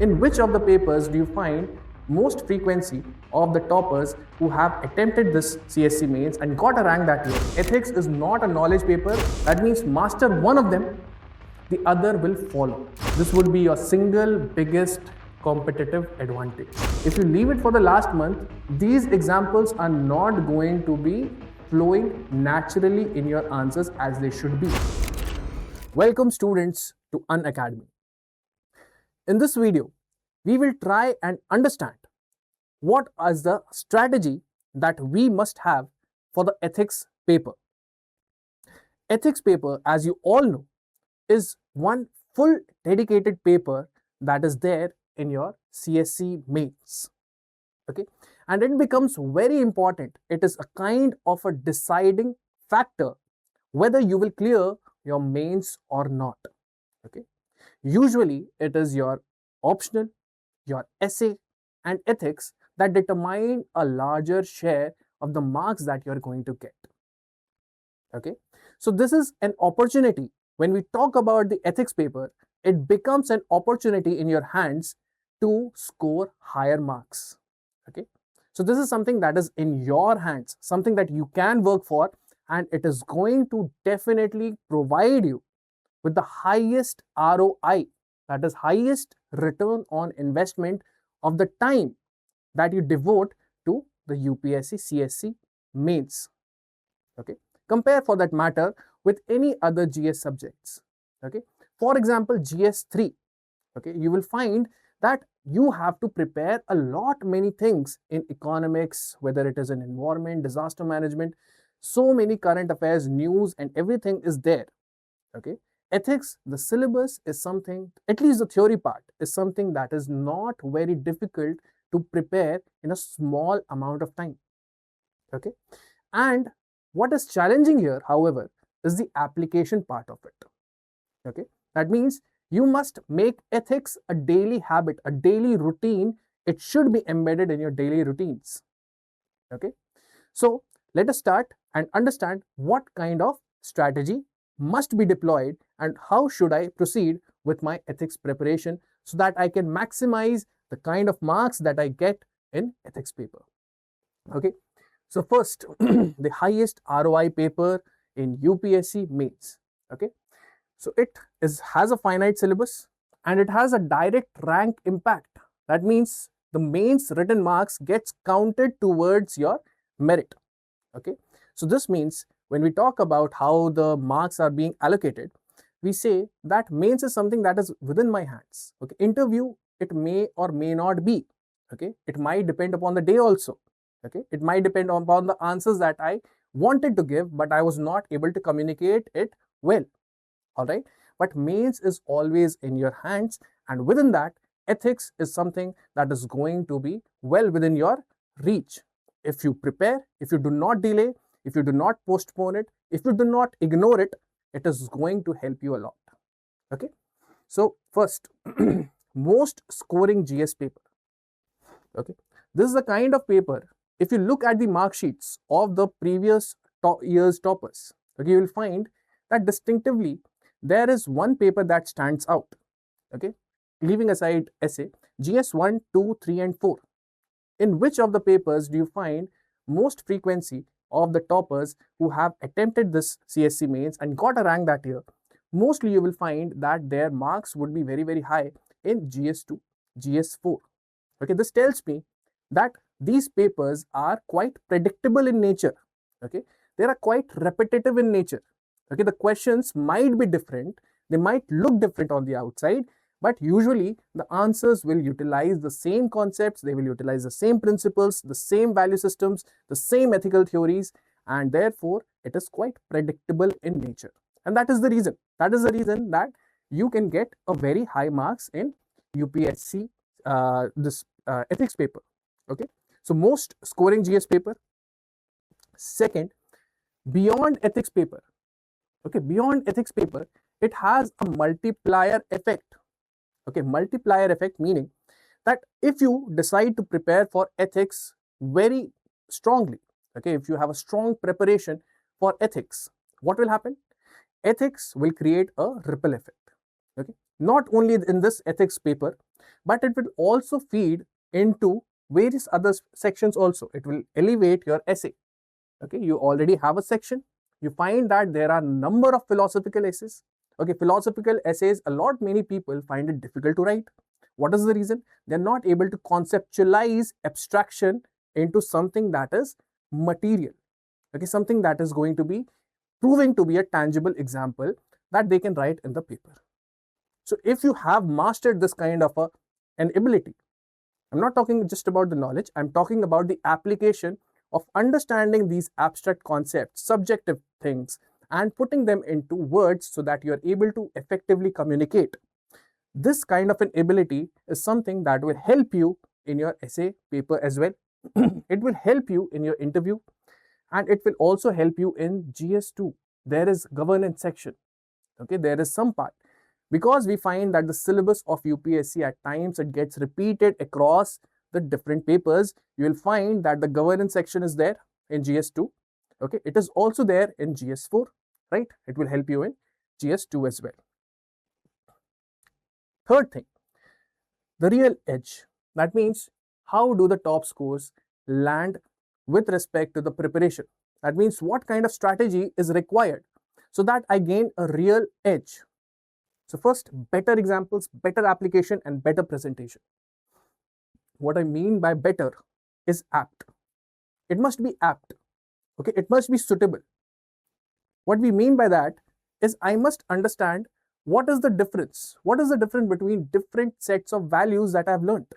In which of the papers do you find most frequency of the toppers who have attempted this CSE mains and got a rank that year? Ethics is not a knowledge paper. That means master one of them, the other will follow. This would be your single biggest competitive advantage. If you leave it for the last month, these examples are not going to be flowing naturally in your answers as they should be. Welcome students to Unacademy. In this video, we will try and understand what is the strategy that we must have for the ethics paper. Ethics paper, as you all know, is one full dedicated paper that is there in your CSE mains. Okay, and it becomes very important. It is a kind of a deciding factor whether you will clear your mains or not. Okay, usually it is your optional, your essay and ethics that determine a larger share of the marks that you're going to get. Okay, so this is an opportunity. When we talk about the ethics paper, it becomes an opportunity in your hands to score higher marks. Okay, so this is something that is in your hands, something that you can work for, and it is going to definitely provide you with the highest ROI, that is highest return on investment of the time that you devote to the UPSC CSE mains. Okay, compare for that matter with any other GS subjects. Okay, for example, GS3. Okay, you will find that you have to prepare a lot many things in economics, whether it is in environment, disaster management, so many current affairs, news, and everything is there. Okay, ethics, the syllabus is something, at least the theory part is something that is not very difficult to prepare in a small amount of time. Okay, and what is challenging here, however, is the application part of it. Okay, that means you must make ethics a daily habit, a daily routine. It should be embedded in your daily routines. Okay, so let us start and understand what kind of strategy must be deployed and how should I proceed with my ethics preparation so that I can maximize the kind of marks that I get in ethics paper. Okay, so first, the highest ROI paper in UPSC mains. Okay, so it has a finite syllabus and it has a direct rank impact. That means the mains written marks gets counted towards your merit. Okay, so this means when we talk about how the marks are being allocated, we say that mains is something that is within my hands. Okay, interview, it may or may not be. Okay, it might depend upon the day also. Okay, it might depend upon the answers that I wanted to give, but I was not able to communicate it well. All right, but mains is always in your hands, and within that, ethics is something that is going to be well within your reach. If you prepare, if you do not delay, if you do not postpone it, if you do not ignore it, it is going to help you a lot. Okay, so first, most scoring GS paper. Okay, this is the kind of paper, if you look at the mark sheets of the previous year's toppers, okay, you will find that distinctively there is one paper that stands out. Okay, leaving aside essay, GS 1, 2, 3 and 4. In which of the papers do you find most frequency of the toppers who have attempted this CSE mains and got a rank that year? Mostly you will find that their marks would be very, very high in GS2, GS4. Okay, this tells me that these papers are quite predictable in nature. Okay, they are quite repetitive in nature. Okay, the questions might be different, they might look different on the outside, but usually the answers will utilize the same concepts, they will utilize the same principles, the same value systems, the same ethical theories, and therefore it is quite predictable in nature. And that is the reason. That is the reason that you can get a very high marks in UPSC ethics paper. Okay, so most scoring GS paper. Second, beyond ethics paper. Okay, beyond ethics paper, it has a multiplier effect. Okay, multiplier effect meaning that if you decide to prepare for ethics very strongly, okay, if you have a strong preparation for ethics, what will happen? Ethics will create a ripple effect. Okay, not only in this ethics paper, but it will also feed into various other sections also. It will elevate your essay. Okay, you already have a section. You find that there are number of philosophical essays. Okay, philosophical essays, many people find it difficult to write. What is the reason? They're not able to conceptualize abstraction into something that is material. Okay, something that is going to be proving to be a tangible example that they can write in the paper. So if you have mastered this kind of an ability, I'm not talking just about the knowledge, I'm talking about the application of understanding these abstract concepts, subjective things, and putting them into words so that you're able to effectively communicate. This kind of an ability is something that will help you in your essay paper as well. It will help you in your interview, and it will also help you in GS2. There is governance section. Okay, there is some part. Because we find that the syllabus of UPSC at times it gets repeated across the different papers, you will find that the governance section is there in GS2. Okay, it is also there in GS4, right? It will help you in GS2 as well. Third thing, the real edge. That means how do the top scores land with respect to the preparation? That means what kind of strategy is required so that I gain a real edge. So first, better examples, better application, and better presentation. What I mean by better is apt. It must be apt. Okay, it must be suitable. What we mean by that is I must understand what is the difference. What is the difference between different sets of values that I've learned?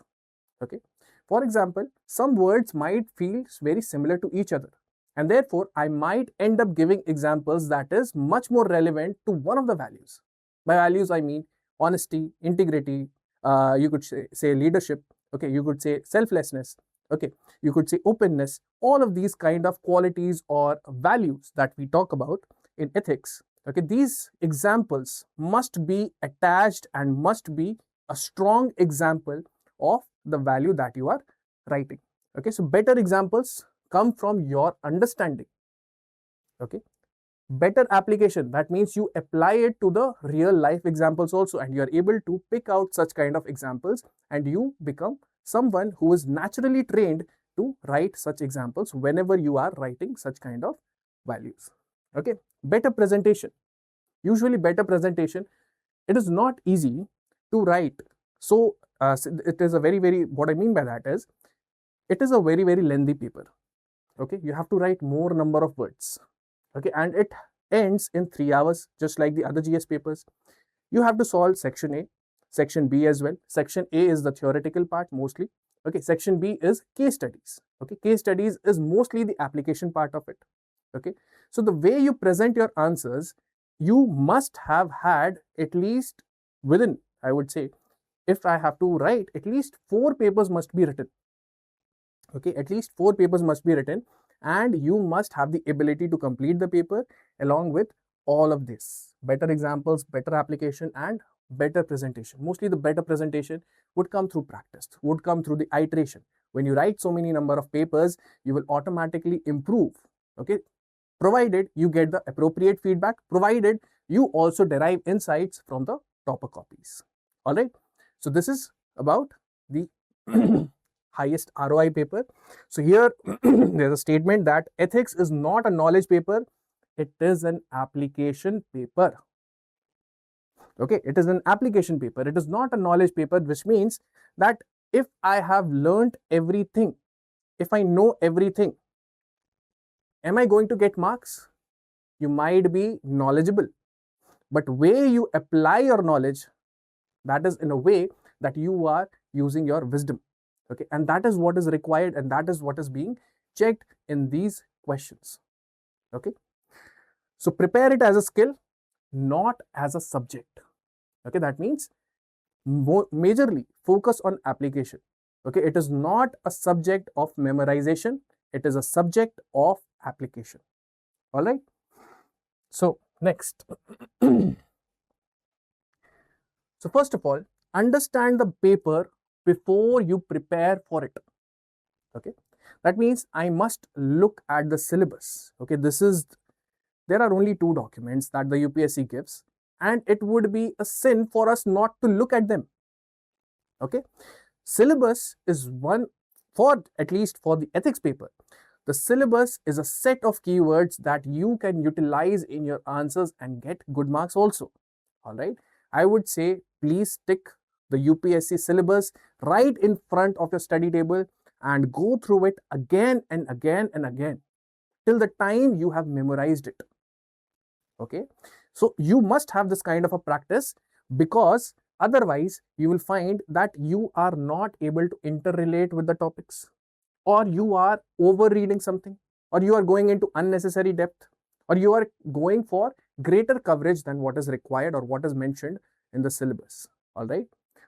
Okay. For example, some words might feel very similar to each other, and therefore I might end up giving examples that is much more relevant to one of the values. By values, I mean honesty, integrity, you could say leadership, okay, you could say selflessness, okay, you could say openness. All of these kind of qualities or values that we talk about in ethics, okay, these examples must be attached and must be a strong example of the value that you are writing. Okay, so better examples come from your understanding. Okay, better application, that means you apply it to the real life examples also, and you are able to pick out such kind of examples, and you become someone who is naturally trained to write such examples whenever you are writing such kind of values. Okay, better presentation. Usually better presentation, it is not easy to write. So it is a very, what I mean by that is it is a very lengthy paper. Okay, you have to write more number of words. Okay, and it ends in 3 hours, just like the other GS papers. You have to solve section A, section B as well. Section A is the theoretical part mostly. Okay, section B is case studies. Okay, case studies is mostly the application part of it. Okay, so the way you present your answers, you must have had at least within, I would say, if I have to write, at least 4 papers must be written. Okay, at least 4 papers must be written, and you must have the ability to complete the paper along with all of this. Better examples, better application, and better presentation. Mostly the better presentation would come through practice, would come through the iteration. When you write so many number of papers, you will automatically improve. Okay, provided you get the appropriate feedback, provided you also derive insights from the topper copies. All right, so this is about the highest ROI paper. So here there's a statement that ethics is not a knowledge paper, it is an application paper. Okay, it is an application paper. It is not a knowledge paper, which means that if I have learned everything, if I know everything, am I going to get marks? You might be knowledgeable, but way you apply your knowledge, that is in a way that you are using your wisdom. Okay, and that is what is required, and that is what is being checked in these questions. Okay, so prepare it as a skill, not as a subject. Okay, that means majorly focus on application. Okay, it is not a subject of memorization, it is a subject of application. All right, so next. So first of all, understand the paper before you prepare for it. Okay, that means I must look at the syllabus. Okay, there are only 2 documents that the UPSC gives. and it would be a sin for us not to look at them. Okay, syllabus is one, for at least for the ethics paper, the syllabus is a set of keywords that you can utilize in your answers and get good marks also. All right, I would say please stick the UPSC syllabus right in front of your study table and go through it again and again and again till the time you have memorized it. Okay, so you must have this kind of a practice, because otherwise you will find that you are not able to interrelate with the topics, or you are over reading something, or you are going into unnecessary depth, or you are going for greater coverage than what is required or what is mentioned in the syllabus. All right,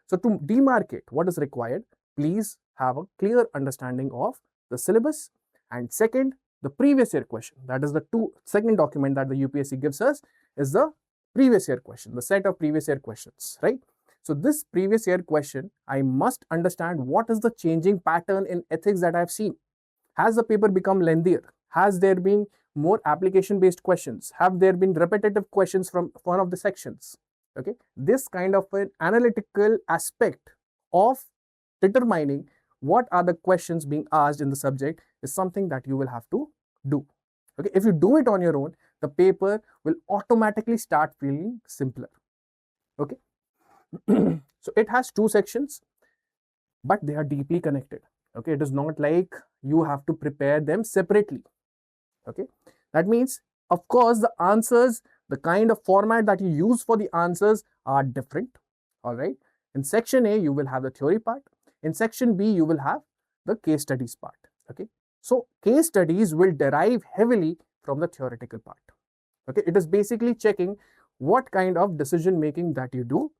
so to demarcate what is required, please have a clear understanding of the syllabus. And second, the previous year question, that is the second document that the UPSC gives us, is the previous year question, the set of previous year questions, right? So this previous year question, I must understand what is the changing pattern in ethics that I have seen. Has the paper become lengthier? Has there been more application based questions? Have there been repetitive questions from one of the sections? Okay, this kind of an analytical aspect of determining what are the questions being asked in the subject is something that you will have to do. Okay, if you do it on your own, the paper will automatically start feeling simpler. Okay, so it has two sections, but they are deeply connected. Okay, it is not like you have to prepare them separately. Okay, that means, of course, the answers, the kind of format that you use for the answers are different. All right, in section A you will have the theory part, in section B you will have the case studies part. Okay, so case studies will derive heavily from the theoretical part. Okay, it is basically checking what kind of decision making that you do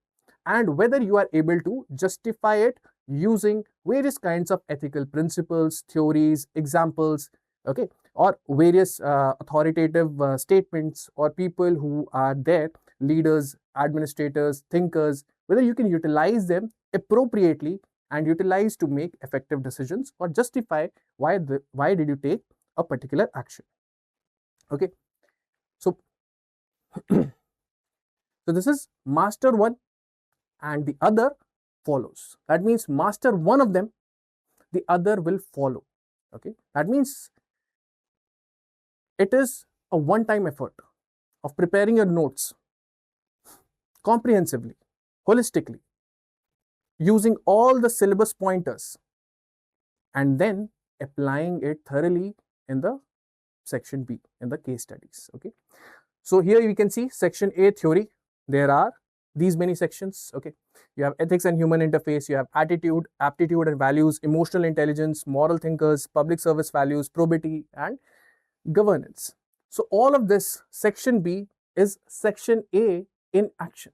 and whether you are able to justify it using various kinds of ethical principles, theories, examples, okay, or various authoritative statements or people who are there, leaders, administrators, thinkers, whether you can utilize them appropriately and utilize to make effective decisions or justify why did you take a particular action. Okay, so so this is master one and the other follows. That means master one of them, the other will follow. Okay, that means it is a one-time effort of preparing your notes comprehensively, holistically, using all the syllabus pointers and then applying it thoroughly in the section B, in the case studies. Okay, so here you can see section A, theory. There are these many sections. Okay, you have ethics and human interface, you have attitude, aptitude and values, emotional intelligence, moral thinkers, public service values, probity and governance. So all of this, section B is section A in action.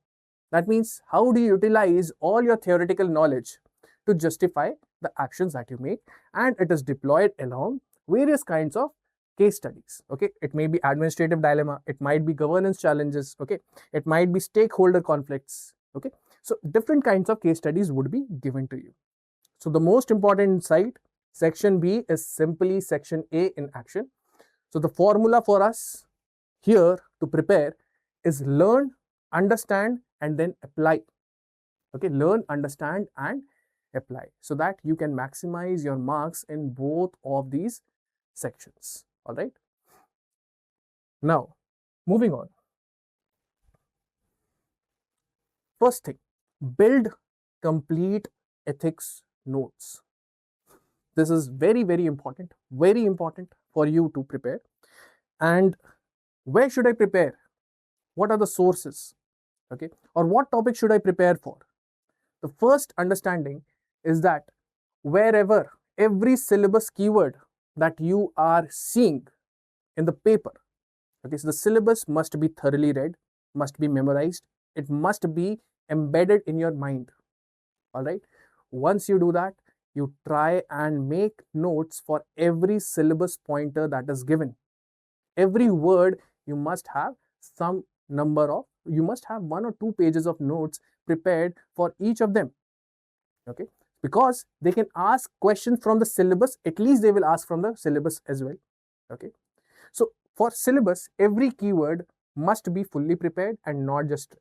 That means how do you utilize all your theoretical knowledge to justify the actions that you make, and it is deployed along various kinds of case studies. Okay, it may be administrative dilemma, it might be governance challenges, okay, it might be stakeholder conflicts. Okay, so different kinds of case studies would be given to you. So the most important insight, section B is simply section A in action. So the formula for us here to prepare is learn, understand and then apply. Okay, learn, understand and apply, so that you can maximize your marks in both of these sections. All right, now moving on. First thing, build complete ethics notes. This is very, very important for you to prepare. And where should I prepare? What are the sources? Okay, or what topic should I prepare for? The first understanding is that wherever every syllabus keyword that you are seeing in the paper, okay, so the syllabus must be thoroughly read, must be memorized, it must be embedded in your mind. All right, once you do that, you try and make notes for every syllabus pointer that is given. Every word you must have some number of, you must have 1 or 2 pages of notes prepared for each of them. Okay, because they can ask questions from the syllabus, at least they will ask from the syllabus as well. Okay, so for syllabus, every keyword must be fully prepared and not just read.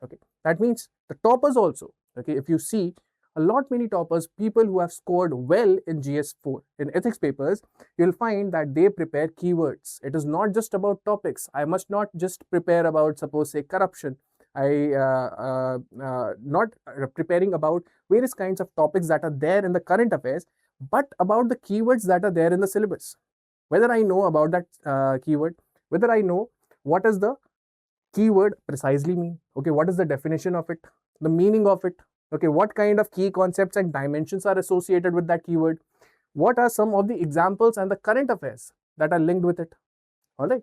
Okay, that means the toppers also. Okay, if you see a lot many toppers, people who have scored well in GS4 in ethics papers, you'll find that they prepare keywords. It is not just about topics. I must not just prepare about, suppose, say, corruption. Not preparing about various kinds of topics that are there in the current affairs, but about the keywords that are there in the syllabus. Whether I know about that keyword, whether I know what is the keyword precisely mean, okay, what is the definition of it, the meaning of it, okay, what kind of key concepts and dimensions are associated with that keyword, what are some of the examples and the current affairs that are linked with it. All right,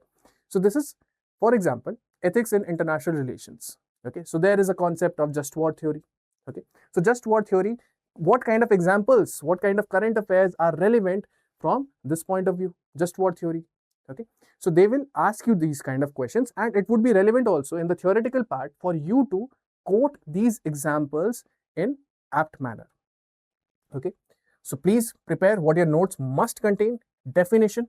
so this is, for example, ethics in international relations. Okay, so there is a concept of just war theory. Okay, so just war theory, what kind of examples, what kind of current affairs are relevant from this point of view, just war theory. Okay, so they will ask you these kind of questions, and it would be relevant also in the theoretical part for you to quote these examples in apt manner. Okay, so please prepare what your notes must contain. Definition,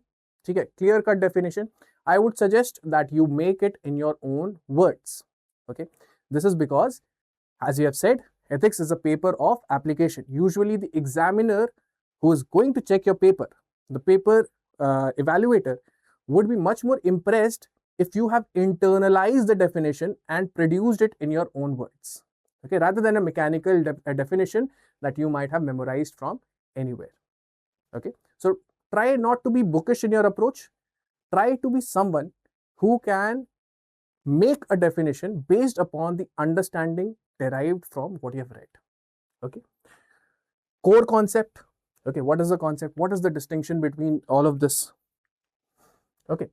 okay, clear cut definition. I would suggest that you make it in your own words. Okay, this is because, as you have said, ethics is a paper of application. Usually the examiner who is going to check your paper, the paper evaluator, would be much more impressed if you have internalized the definition and produced it in your own words, okay, rather than a mechanical definition that you might have memorized from anywhere. Okay, so try not to be bookish in your approach. Try to be someone who can make a definition based upon the understanding derived from what you have read. Okay, core concept. Okay, what is the concept? What is the distinction between all of this? Okay,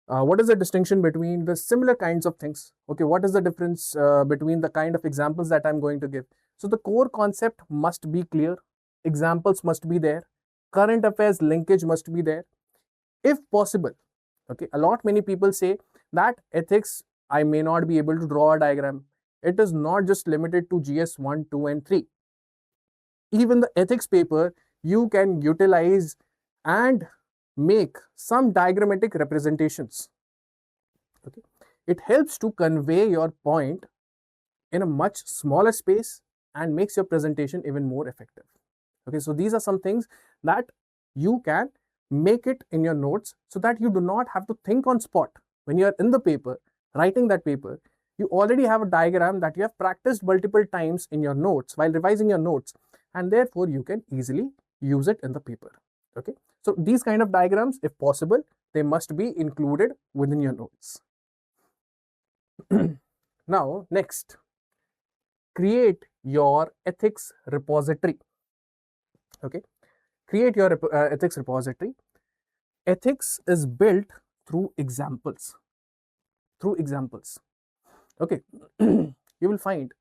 what is the distinction between the similar kinds of things? Okay, what is the difference between the kind of examples that I'm going to give? So the core concept must be clear, examples must be there, current affairs linkage must be there, if possible. Okay, a lot many people say that ethics, I may not be able to draw a diagram. It is not just limited to GS 1, 2 and 3. Even the ethics paper, you can utilize and make some diagrammatic representations. Okay, it helps to convey your point in a much smaller space and makes your presentation even more effective. Okay, so these are some things that you can make it in your notes so that you do not have to think on spot. When you are in the paper, writing that paper, you already have a diagram that you have practiced multiple times in your notes while revising your notes, and therefore you can easily use it in the paper. Okay, so these kind of diagrams, if possible, they must be included within your notes. Now, next, create your ethics repository. Okay, create your ethics repository. Ethics is built through examples. Through examples. Okay, you will find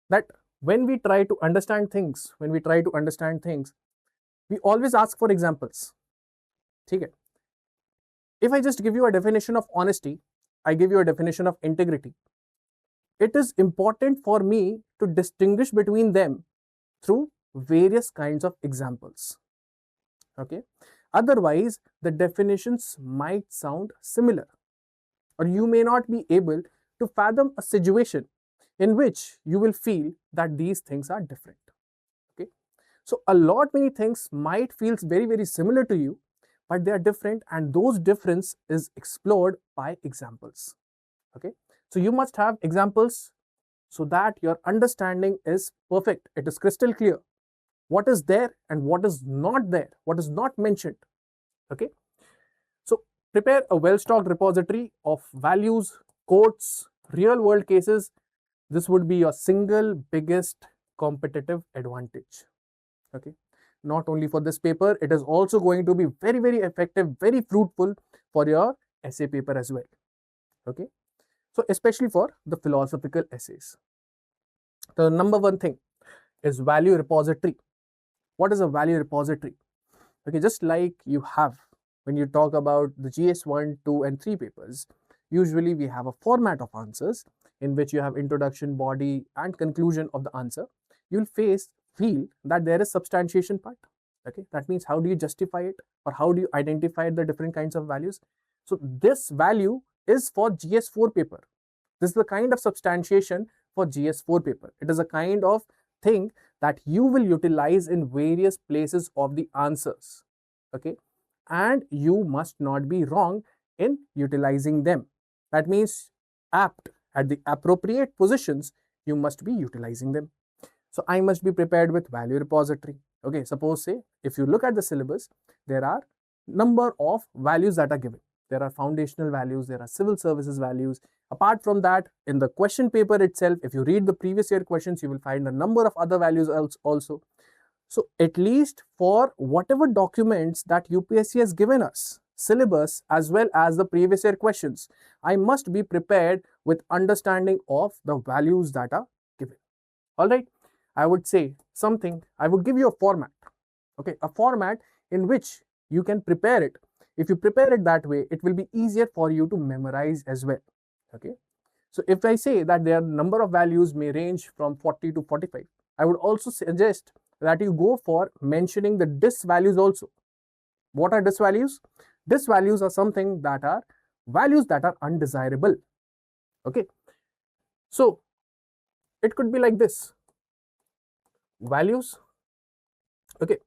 that when we try to understand things, we always ask for examples. Okay. If I just give you a definition of honesty, I give you a definition of integrity, it is important for me to distinguish between them through various kinds of examples. Okay, otherwise the definitions might sound similar, or you may not be able to fathom a situation in which you will feel that these things are different. Okay, so a lot many things might feel very, very similar to you, but they are different, and those difference is explored by examples. Okay, so you must have examples so that your understanding is perfect. It is crystal clear what is there and what is not there, what is not mentioned. Okay, so prepare a well-stocked repository of values, quotes, real world cases. This would be your single biggest competitive advantage. Okay, not only for this paper, it is also going to be very, very effective, very fruitful for your essay paper as well. Okay, so especially for the philosophical essays. The number one thing is value repository. What is a value repository? Okay, just like you have when you talk about the GS 1, 2 and 3 papers, usually we have a format of answers in which you have introduction, body and conclusion of the answer. You'll feel that there is substantiation part. Okay, that means how do you justify it, or how do you identify the different kinds of values? So this value is for GS4 paper. This is the kind of substantiation for GS4 paper. It is a kind of thing that you will utilize in various places of the answers. Okay, and you must not be wrong in utilizing them. That means apt at the appropriate positions, you must be utilizing them. So I must be prepared with value repository. Okay, suppose say if you look at the syllabus, there are number of values that are given. There are foundational values, there are civil services values. Apart from that, in the question paper itself, if you read the previous year questions, you will find a number of other values also. So at least for whatever documents that UPSC has given us, syllabus as well as the previous year questions, I must be prepared with understanding of the values that are given. All right, I would say something, I would give you a format. Okay, a format in which you can prepare it. If you prepare it that way, it will be easier for you to memorize as well. Okay, so if I say that their number of values may range from 40 to 45, I would also suggest that you go for mentioning the dis values also. What are dis values? Dis values are something that are values that are undesirable. Okay, so it could be like this: values. Okay,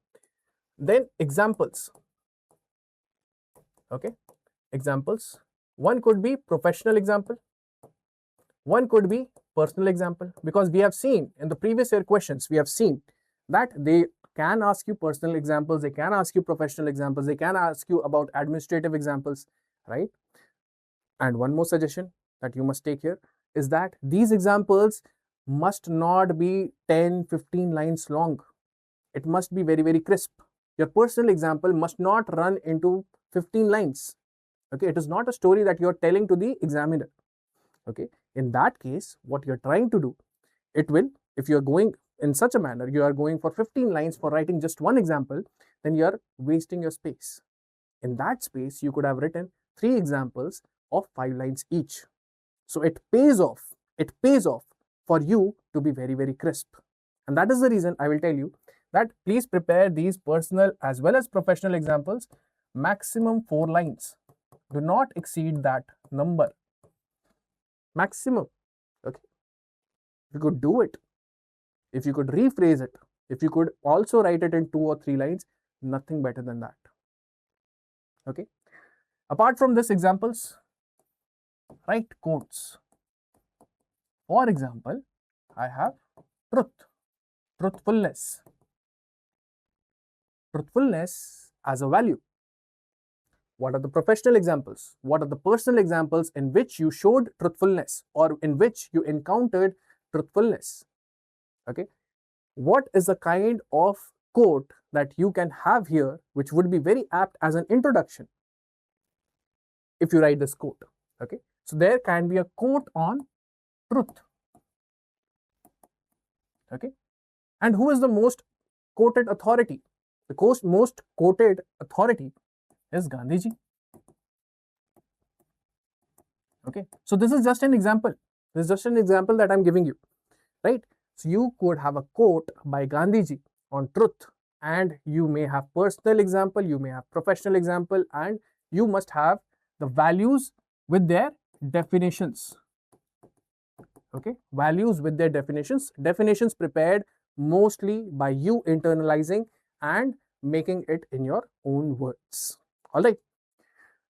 then examples. Okay, examples. One could be professional example, one could be personal example, because we have seen in the previous year questions, we have seen that they can ask you personal examples, they can ask you professional examples, they can ask you about administrative examples, right? And one more suggestion that you must take here is that these examples must not be 10-15 lines long. It must be very, very crisp. Your personal example must not run into 15 lines. Okay, it is not a story that you're telling to the examiner. Okay, in that case, what you're trying to do, it will, if you're going in such a manner, you are going for 15 lines for writing just one example, then you're wasting your space. In that space, you could have written 3 examples of 5 lines each. So it pays off for you to be very, very crisp. And that is the reason I will tell you that please prepare these personal as well as professional examples, maximum 4 lines. Do not exceed that number. Maximum. Okay. If you could do it, if you could rephrase it, if you could also write it in 2 or 3 lines, nothing better than that. Okay. Apart from this examples, write quotes. For example, I have truth, truthfulness. Truthfulness as a value. What are the professional examples? What are the personal examples in which you showed truthfulness or in which you encountered truthfulness? Okay. What is the kind of quote that you can have here which would be very apt as an introduction if you write this quote? Okay. So there can be a quote on truth. Okay. And who is the most quoted authority? The most quoted authority is Gandhiji. Okay. So this is just an example. This is just an example that I'm giving you, right? So you could have a quote by Gandhiji on truth, and you may have personal example, you may have professional example, and you must have the values with their definitions. Okay, values with their definitions prepared mostly by you internalizing and making it in your own words. All right,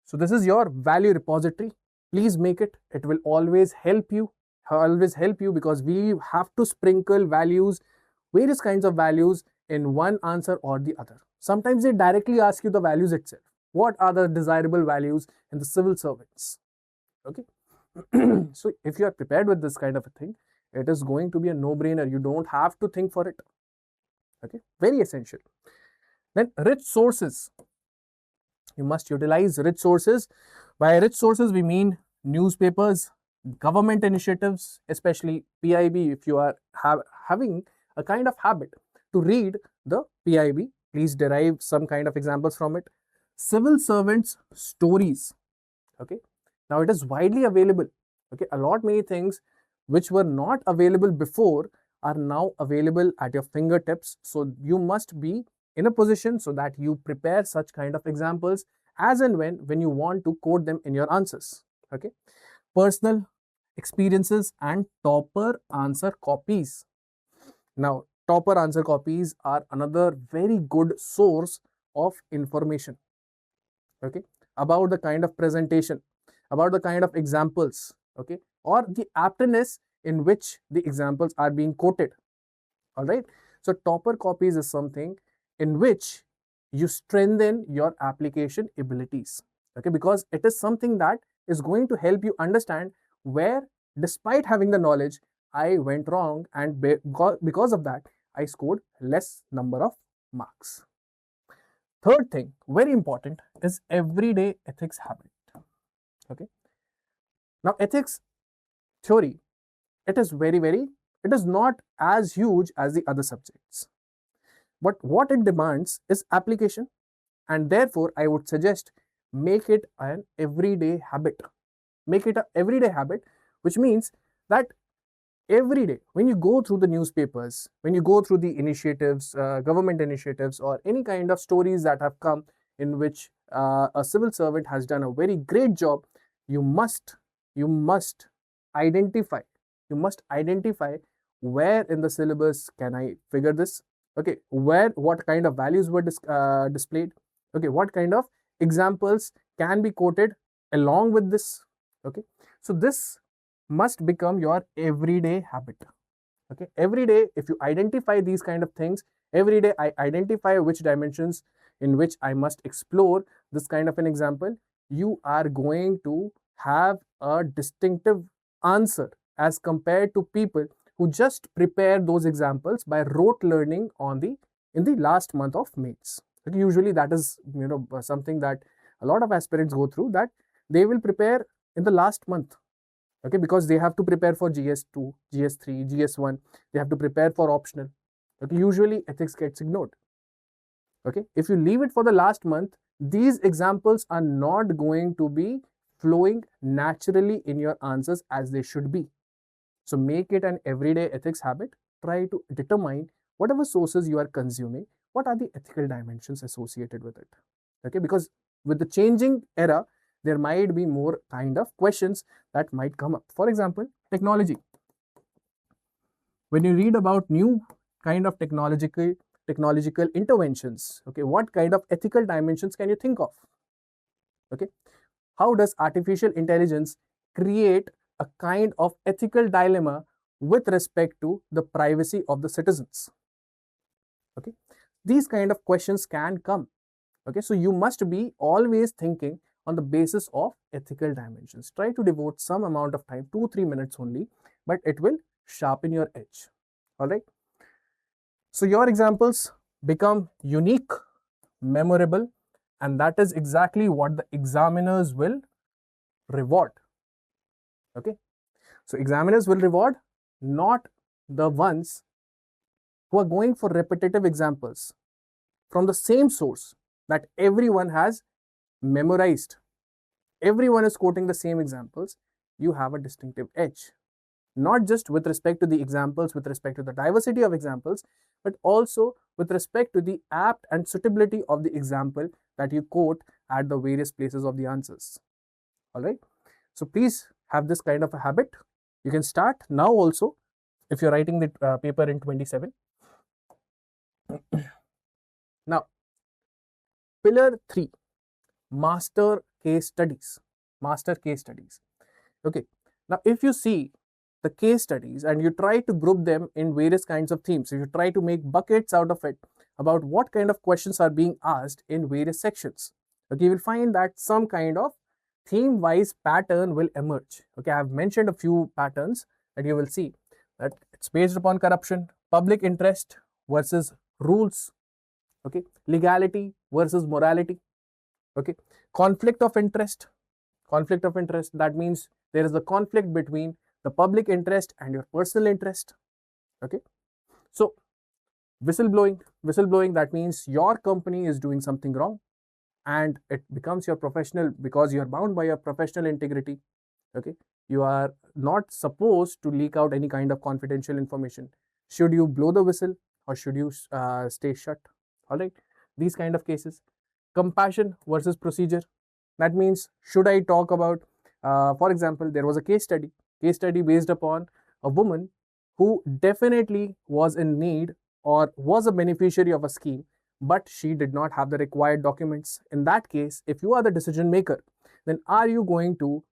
so this is your value repository. Please make it. It will always help you because we have to sprinkle values, various kinds of values in one answer or the other. Sometimes they directly ask you the values itself. What are the desirable values in the civil servants? Okay. So if you are prepared with this kind of a thing, it is going to be a no-brainer. You don't have to think for it. Okay, very essential. Then rich sources. You must utilize rich sources. By rich sources, we mean newspapers, government initiatives, especially PIB. If you are having a kind of habit to read the PIB, please derive some kind of examples from it. Civil servants stories. Okay, now it is widely available. Okay, a lot many things which were not available before are now available at your fingertips. So you must be in a position so that you prepare such kind of examples as and when you want to quote them in your answers. Okay. Personal experiences and topper answer copies. Now, topper answer copies are another very good source of information, okay, about the kind of presentation, about the kind of examples, okay, or the aptness in which the examples are being quoted. All right. So, topper copies is something in which you strengthen your application abilities, okay, because it is something that is going to help you understand where, despite having the knowledge, I went wrong, and because of that, I scored less number of marks. Third thing, very important, is everyday ethics habit. Okay. Now, ethics theory, it is it is not as huge as the other subjects. But what it demands is application, and therefore I would suggest make it an everyday habit. Make it an everyday habit, which means that every day when you go through the newspapers, when you go through the initiatives, government initiatives, or any kind of stories that have come in which a civil servant has done a very great job, you must identify where in the syllabus can I figure this, okay, where, what kind of values were displayed, okay, what kind of examples can be quoted along with this, okay. So this must become your everyday habit, okay. Every day, if you identify these kind of things, every day I identify which dimensions in which I must explore this kind of an example, you are going to have a distinctive answer as compared to people who just prepare those examples by rote learning in the last month of mains. Okay, usually that is something that a lot of aspirants go through, that they will prepare in the last month, okay, because they have to prepare for GS2, GS3, GS1, they have to prepare for optional. Okay, usually ethics gets ignored. Okay, if you leave it for the last month, these examples are not going to be flowing naturally in your answers as they should be. So make it an everyday ethics habit. Try to determine whatever sources you are consuming, what are the ethical dimensions associated with it. Okay, because with the changing era, there might be more kind of questions that might come up. For example, technology. When you read about new kind of technological interventions, okay, what kind of ethical dimensions can you think of? Okay, how does artificial intelligence create a kind of ethical dilemma with respect to the privacy of the citizens? Okay, these kind of questions can come. Okay, so you must be always thinking on the basis of ethical dimensions. Try to devote some amount of time, 2-3 minutes only, but it will sharpen your edge. All right. So your examples become unique, memorable, and that is exactly what the examiners will reward. Okay. So examiners will reward not the ones who are going for repetitive examples from the same source that everyone has memorized. Everyone is quoting the same examples. You have a distinctive edge, not just with respect to the examples, with respect to the diversity of examples, but also with respect to the apt and suitability of the example that you quote at the various places of the answers. All right. So please have this kind of a habit. You can start now also if you're writing the paper in 27. Now, pillar 3, master case studies. Master case studies. Okay. Now, if you see the case studies and you try to group them in various kinds of themes, if you try to make buckets out of it about what kind of questions are being asked in various sections, okay, you will find that some kind of theme-wise pattern will emerge. Okay, I have mentioned a few patterns that you will see, that it's based upon corruption, public interest versus rules, okay, legality versus morality, okay, conflict of interest. Conflict of interest, that means there is a conflict between the public interest and your personal interest. Okay, so whistleblowing, that means your company is doing something wrong and it becomes your professional, because you are bound by your professional integrity. Okay, you are not supposed to leak out any kind of confidential information. Should you blow the whistle or should you stay shut? All right, these kind of cases. Compassion versus procedure, that means should I talk about For example, there was a case study based upon a woman who definitely was in need or was a beneficiary of a scheme, but she did not have the required documents. In that case, if you are the decision maker, then are you going to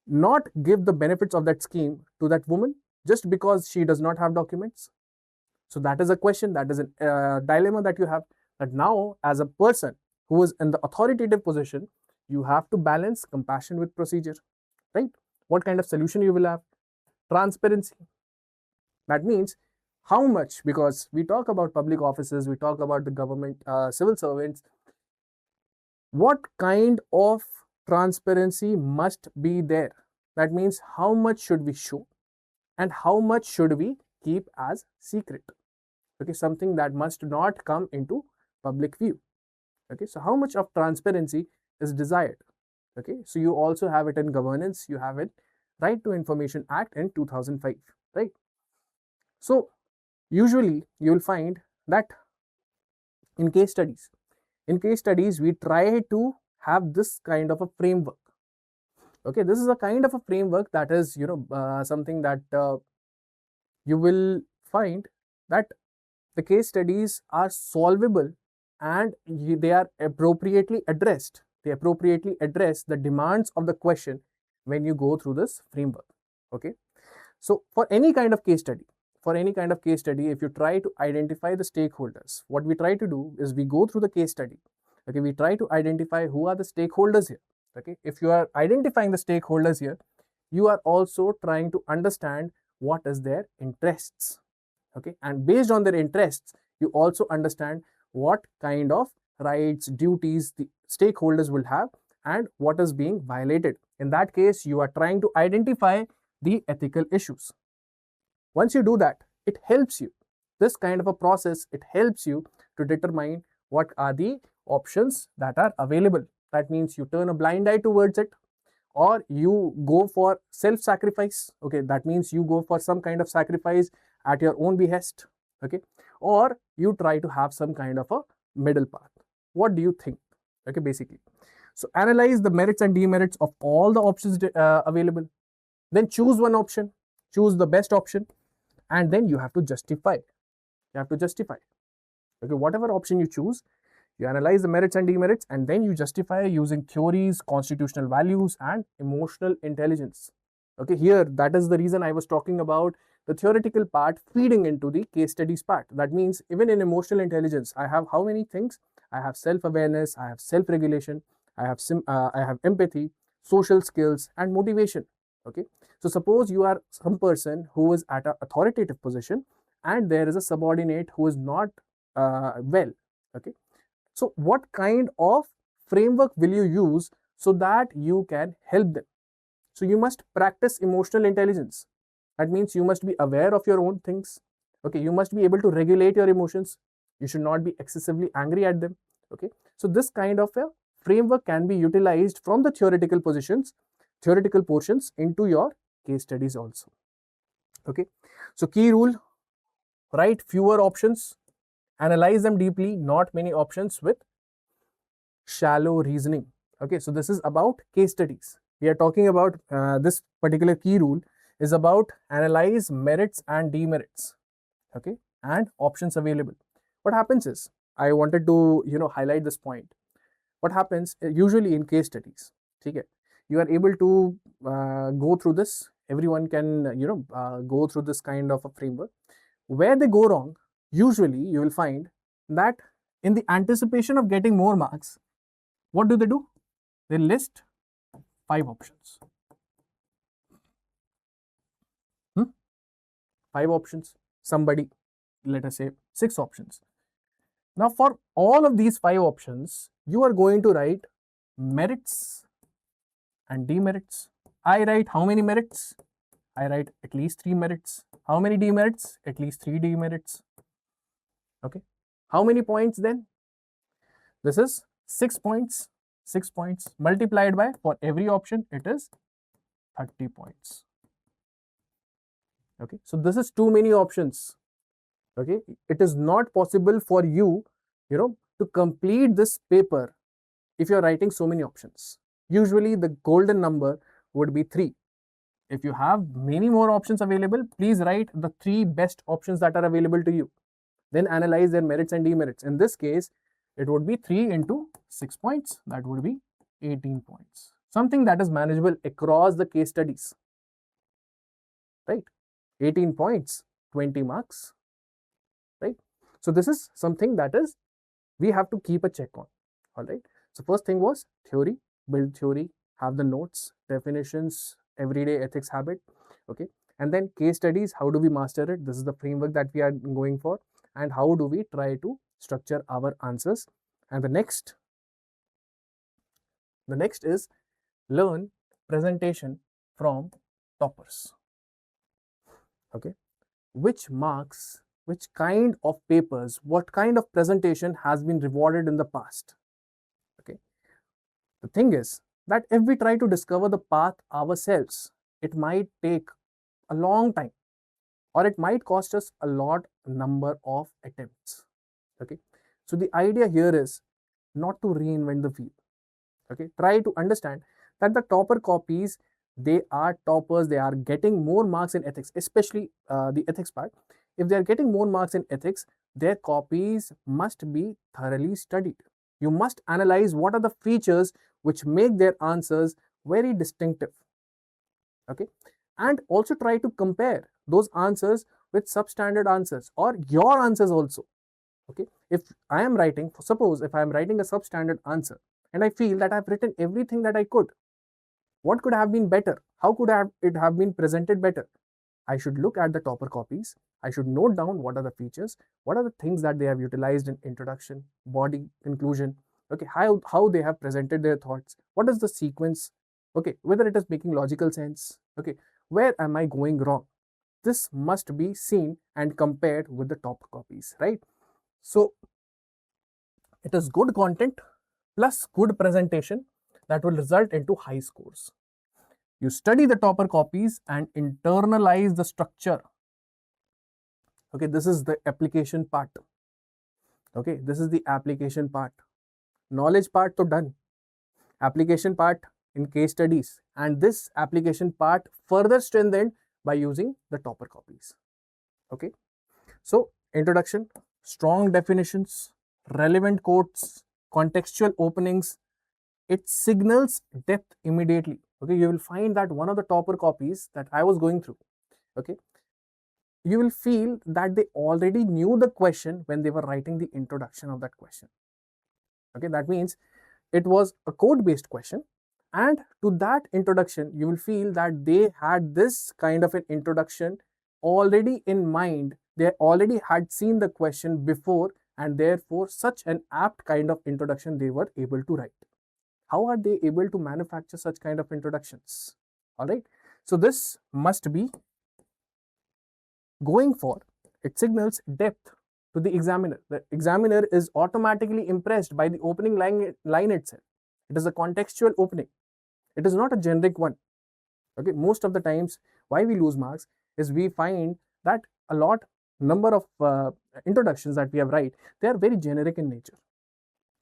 not give the benefits of that scheme to that woman just because she does not have documents? So that is a question, that is a dilemma that you have, that now as a person who is in the authoritative position, you have to balance compassion with procedure, right? What kind of solution you will have? Transparency. That means how much, because we talk about public offices, we talk about the government, civil servants, what kind of transparency must be there? That means how much should we show and how much should we keep as secret? Okay, something that must not come into public view. Okay, so how much of transparency is desired? Okay, so you also have it in governance, you have it Right to Information Act in 2005, right? So usually you will find that in case studies we try to have this kind of a framework. Okay, this is a kind of a framework that is something that you will find that the case studies are solvable and they are appropriately addressed. They appropriately address the demands of the question when you go through this framework. Okay, so for any kind of case study, if you try to identify the stakeholders, what we try to do is we go through the case study. Okay, we try to identify who are the stakeholders here. Okay, if you are identifying the stakeholders here, you are also trying to understand what is their interests. Okay, and based on their interests, you also understand what kind of rights, duties the stakeholders will have and what is being violated. In that case, you are trying to identify the ethical issues. Once you do that, it helps you. This kind of a process, it helps you to determine what are the options that are available. That means you turn a blind eye towards it, or you go for self-sacrifice. Okay, that means you go for some kind of sacrifice at your own behest. Okay, or you try to have some kind of a middle path. What do you think? Okay, basically, so analyze the merits and demerits of all the options available. Then choose one option, choose the best option, and then you have to justify. Okay, whatever option you choose, you analyze the merits and demerits, and then you justify using theories, constitutional values, and emotional intelligence. Okay, here that is the reason I was talking about the theoretical part feeding into the case studies part. That means even in emotional intelligence, I have how many things? I have self-awareness, I have self-regulation, I have empathy, social skills, and motivation. Okay, so suppose you are some person who is at an authoritative position, and there is a subordinate who is not well. Okay, so what kind of framework will you use so that you can help them? So you must practice emotional intelligence. That means you must be aware of your own things. Okay, you must be able to regulate your emotions. You should not be excessively angry at them. Okay, so this kind of a framework can be utilized from the theoretical portions into your case studies also. Okay, so key rule: write fewer options, analyze them deeply, not many options with shallow reasoning. Okay, so this is about case studies. We are talking about this particular key rule is about analyze merits and demerits. Okay, and options available. What happens is, I wanted to highlight this point. What happens usually in case studies? Okay, you are able to go through this. Everyone can go through this kind of a framework. Where they go wrong, usually you will find that in the anticipation of getting more marks, what do? They list 5 options. 5 options. Somebody, let us say 6 options. Now for all of these 5 options, you are going to write merits and demerits. I write how many merits? I write at least 3 merits. How many demerits? At least 3 demerits. Okay. How many points then? This is 6 points. 6 points multiplied by, for every option, it is 30 points. Okay. So this is too many options. Okay. It is not possible for you, to complete this paper if you are writing so many options. Usually the golden number would be 3. If you have many more options available, please write the 3 best options that are available to you. Then analyze their merits and demerits. In this case, it would be 3 into 6 points. That would be 18 points. Something that is manageable across the case studies. Right? 18 points, 20 marks. Right? So this is something that is we have to keep a check on. All right. So first thing was theory, build theory, have the notes, definitions, everyday ethics habit. Okay. And then case studies, how do we master it? This is the framework that we are going for. And how do we try to structure our answers? And the next is learn presentation from toppers. Okay. Which marks, which kind of papers, what kind of presentation has been rewarded in the past? Okay. The thing is that if we try to discover the path ourselves, it might take a long time, or it might cost us a lot number of attempts. Okay. So the idea here is not to reinvent the wheel. Okay. Try to understand that the topper copies, they are toppers, they are getting more marks in ethics, especially the ethics part. If they are getting more marks in ethics, their copies must be thoroughly studied. You must analyze what are the features which make their answers very distinctive. Okay. And also try to compare those answers with substandard answers or your answers also. Okay. If I am writing, suppose if I am writing a substandard answer and I feel that I have written everything that I could, what could have been better? How could it have been presented better? I should look at the topper copies. I should note down what are the features, what are the things that they have utilized in introduction, body, conclusion, okay, how they have presented their thoughts, what is the sequence, okay, whether it is making logical sense, okay, where am I going wrong? This must be seen and compared with the topper copies, right? So it is good content plus good presentation that will result into high scores. You study the topper copies and internalize the structure. Okay, this is the application part. Okay, this is the application part. Knowledge part to done. Application part in case studies. And this application part further strengthened by using the topper copies. Okay, so introduction, strong definitions, relevant quotes, contextual openings. It signals depth immediately. Okay, you will find that one of the topper copies that I was going through, okay, you will feel that they already knew the question when they were writing the introduction of that question. Okay, that means it was a code-based question, and to that introduction, you will feel that they had this kind of an introduction already in mind. They already had seen the question before, and therefore such an apt kind of introduction they were able to write. How are they able to manufacture such kind of introductions? All right. So this must be going for, it signals depth to the examiner. The examiner is automatically impressed by the opening line itself. It is a contextual opening. It is not a generic one. Okay. Most of the times why we lose marks is we find that a lot number of introductions that we have write, they are very generic in nature.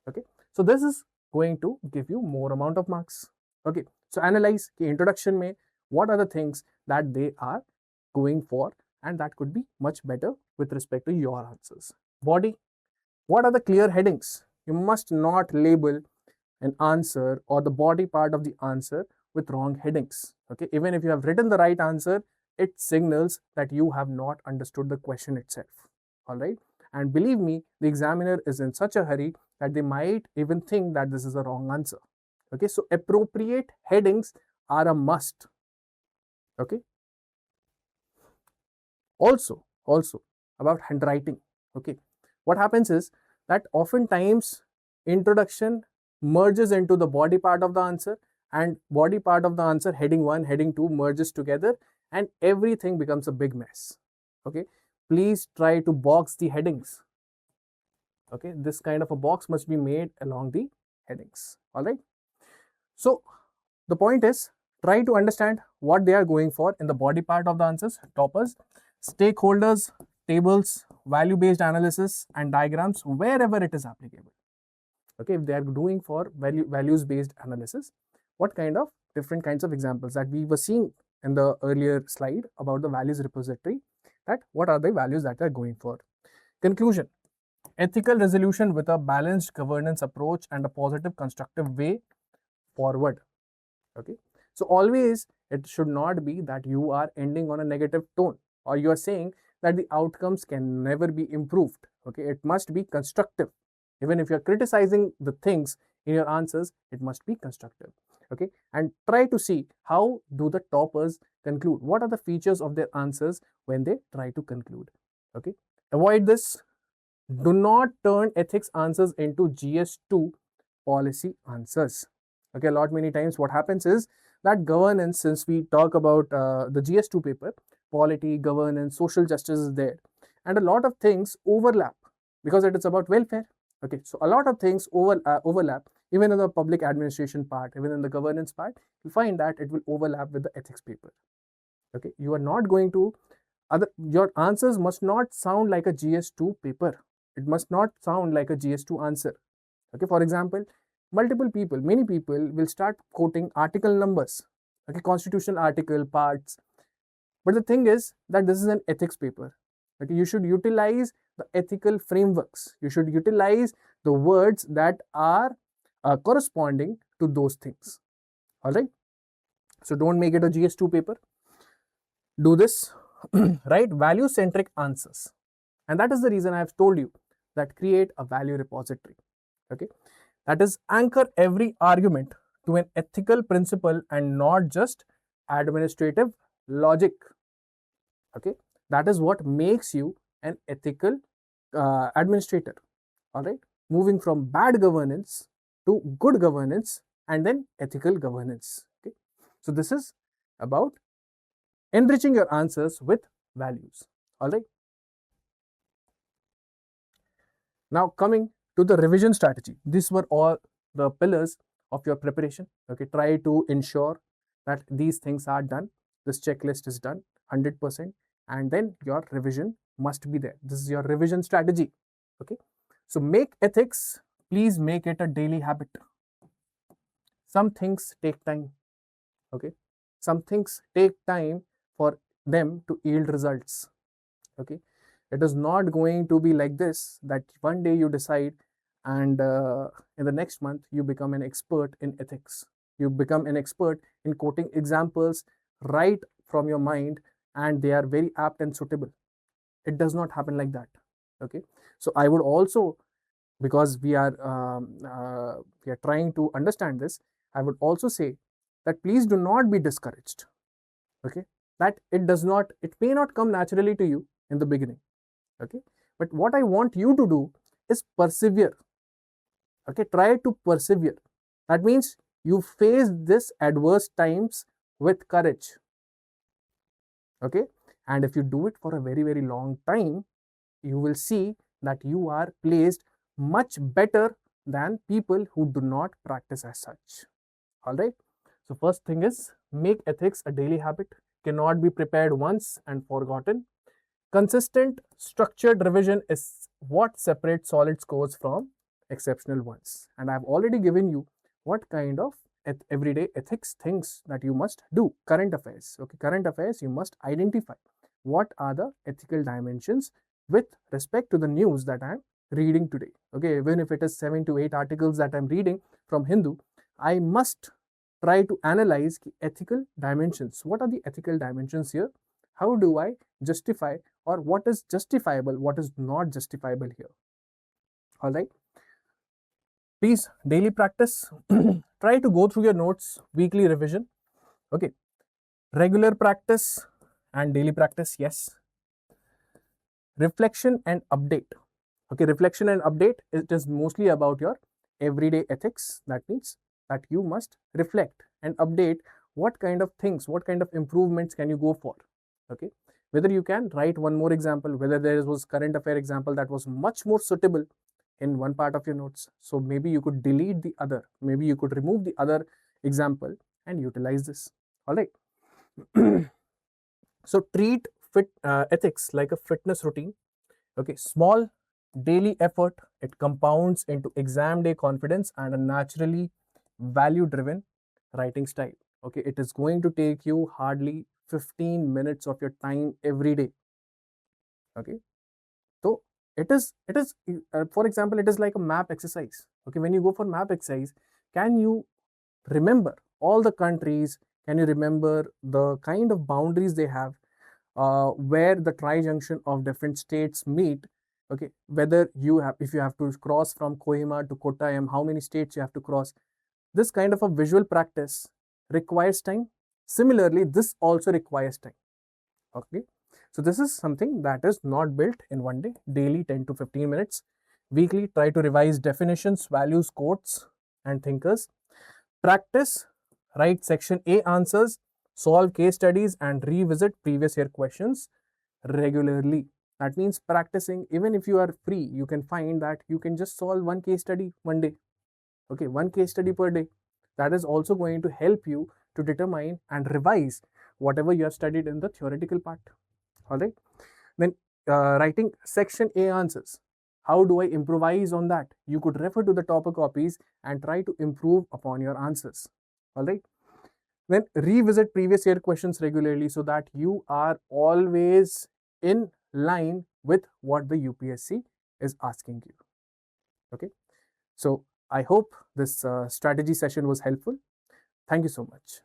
Okay. So this is going to give you more amount of marks. Okay, so analyze the introduction mein what are the things that they are going for, and that could be much better with respect to your answers. Body, what are the clear headings? You must not label an answer or the body part of the answer with wrong headings. Okay, even if you have written the right answer, it signals that you have not understood the question itself. All right, and believe me, the examiner is in such a hurry that they might even think that this is a wrong answer. Okay, so appropriate headings are a must. Okay. Also about handwriting. Okay, what happens is that oftentimes introduction merges into the body part of the answer, and body part of the answer, heading 1, heading 2 merges together, and everything becomes a big mess. Okay, please try to box the headings. Okay, this kind of a box must be made along the headings. All right. So the point is, try to understand what they are going for in the body part of the answers, toppers, stakeholders, tables, value-based analysis, and diagrams wherever it is applicable. Okay, if they are doing for values-based analysis, what kind of different kinds of examples that we were seeing in the earlier slide about the values repository, that what are the values that they're going for. Conclusion: ethical resolution with a balanced governance approach and a positive constructive way forward. Okay, so always it should not be that you are ending on a negative tone, or you are saying that the outcomes can never be improved. Okay, it must be constructive. Even if you're criticizing the things in your answers, it must be constructive. Okay, and try to see how do the toppers conclude, what are the features of their answers when they try to conclude. Okay, avoid this. Do not turn ethics answers into GS2 policy answers. Okay, a lot many times what happens is that governance, since we talk about the GS2 paper, polity, governance, social justice is there, and a lot of things overlap because it is about welfare. Okay, so a lot of things overlap, even in the public administration part, even in the governance part, you find that it will overlap with the ethics paper. Okay, you are not going to, your answers must not sound like a GS2 paper. It must not sound like a GS2 answer. Okay, for example, many people will start quoting article numbers, okay, constitutional article parts. But the thing is that this is an ethics paper. Okay, you should utilize the ethical frameworks. You should utilize the words that are corresponding to those things. All right. So don't make it a GS2 paper. Do this, write value centric answers. And that is the reason I have told you that create a value repository. Okay, that is anchor every argument to an ethical principle and not just administrative logic. Okay, that is what makes you an ethical administrator. All right, moving from bad governance to good governance and then ethical governance. Okay, so this is about enriching your answers with values. All right. Now coming to the revision strategy, these were all the pillars of your preparation. Okay, try to ensure that these things are done. This checklist is done 100%, and then your revision must be there. This is your revision strategy. Okay, so make ethics, please make it a daily habit. Some things take time. Okay, some things take time for them to yield results. Okay, it is not going to be like this that one day you decide and in the next month you become an expert in ethics. You become an expert in quoting examples right from your mind, and they are very apt and suitable. It does not happen like that. Okay, so I would also, because we are trying to understand this, I would also say that please do not be discouraged. Okay, that it may not come naturally to you in the beginning. Okay, but what I want you to do is persevere. Okay, try to persevere. That means you face this adverse times with courage. Okay, and if you do it for a very, very long time, you will see that you are placed much better than people who do not practice as such. All right, so first thing is make ethics a daily habit, cannot be prepared once and forgotten. Consistent structured revision is what separates solid scores from exceptional ones, and I've already given you what kind of everyday ethics things that you must do. Current affairs. Okay, current affairs, you must identify what are the ethical dimensions with respect to the news that I'm reading today. Okay, even if it is 7 to 8 articles that I'm reading from Hindu, I must try to analyze the ethical dimensions. What are the ethical dimensions here? How do I justify, or what is justifiable, what is not justifiable here? All right. Please daily practice. Try to go through your notes, weekly revision. Okay. Regular practice and daily practice, yes. Reflection and update. Okay, reflection and update, it is mostly about your everyday ethics. That means that you must reflect and update what kind of things, what kind of improvements can you go for. Okay, whether you can write one more example, whether there was current affair example that was much more suitable in one part of your notes. So maybe you could delete the other, maybe you could remove the other example and utilize this. All right. So treat ethics like a fitness routine. Okay, small daily effort, it compounds into exam day confidence and a naturally value driven writing style. Okay, it is going to take you hardly 15 minutes of your time every day. Okay, so it is for example, it is like a map exercise. Okay, when you go for map exercise, can you remember all the countries? Can you remember the kind of boundaries they have, where the tri-junction of different states meet? Okay, whether you have, if you have to cross from Kohima to Kottayam, how many states you have to cross? This kind of a visual practice requires time. Similarly, this also requires time. Okay, so this is something that is not built in one day. Daily 10 to 15 minutes. Weekly, try to revise definitions, values, quotes, and thinkers. Practice, write section A answers, solve case studies, and revisit previous year questions regularly. That means practicing. Even if you are free, you can find that you can just solve one case study one day. Okay, one case study per day. That is also going to help you to determine and revise whatever you have studied in the theoretical part. All right, then writing section A answers. How do I improvise on that? You could refer to the topper copies and try to improve upon your answers. All right, then revisit previous year questions regularly so that you are always in line with what the UPSC is asking you. Okay, so I hope this strategy session was helpful. Thank you so much.